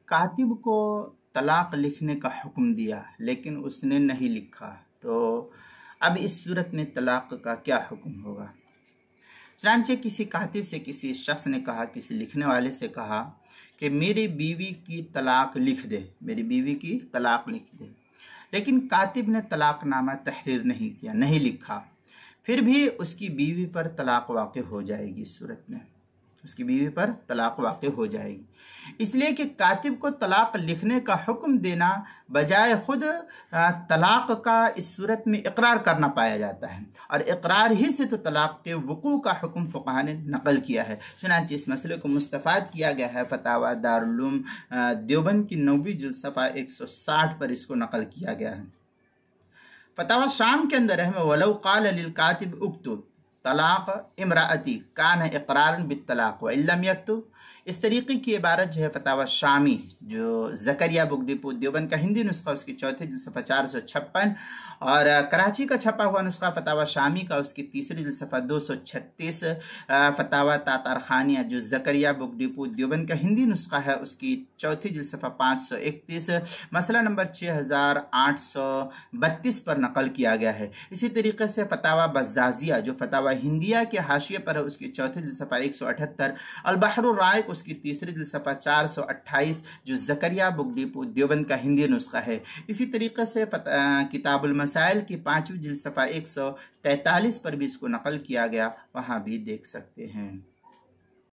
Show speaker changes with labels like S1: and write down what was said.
S1: कातिब को तलाक लिखने का हुक्म दिया लेकिन उसने नहीं लिखा, तो अब इस सूरत में तलाक का क्या हुक्म होगा। चुनांचे किसी कातिब से किसी शख्स ने कहा, किसी लिखने वाले से कहा कि मेरी बीवी की तलाक लिख दे, मेरी बीवी की तलाक लिख दे। लेकिन कातिब ने तलाकनामा तहरीर नहीं किया, नहीं लिखा, फिर भी उसकी बीवी पर तलाक वाक़ हो जाएगी। इस सूरत में उसकी बीवी पर तलाक वाक़ हो जाएगी, इसलिए कि कातिब को तलाक लिखने का हुक्म देना बजाय खुद तलाक का इस सूरत में इकरार करना पाया जाता है, और इकरार ही से तो तलाक के वक़ू का हुक्म फ़ुक़हा ने नकल किया है। चुनांचे इस मसले को मुस्तफ़ाद किया गया है फतावा दारुल उलूम देवबंद की 9वीं जिल्द सफ़ा 160 पर इसको नकल किया गया है। फतावा शाम के अंदर है वलौ क़ाल लिल कातिब उक्तुब तलाक इमराअती कान इक़रारन बित्तलाक व इल्लम यक्तुब। इस तरीके की इबारत जो है फतावा शामी, जो ज़करिया बुक डिपो देवबंद का हिंदी नुस्खा उसकी चौथी जिल्द सफ़ा 456, और कराची का छपा हुआ नुस्खा फतावा शामी का उसकी तीसरी जिल्द सफ़ा 236, फतावा तातार खानिया जो ज़करिया बुक डिपो देवबंद का हिंदी नुस्खा है उसकी चौथी जिल्द सफ़ा 531, मसला नंबर 6832 पर नकल किया गया है। इसी तरीके से फतावा बज़्ज़ाज़िया जो फतावा हिंदिया के हाशिए पर है उसकी चौथी जिल्द सफ़ा 178, अल बहरुर राइक उसकी तीसरी जिल्द सफ़ा 428 जो ज़करिया बुक डिपो देवबंद का हिंदी नुस्खा है। इसी तरीके से किताबुल मसाइल की 5वीं जिल्द सफ़ा 143 पर भी इसको नकल किया गया, वहाँ भी देख सकते हैं।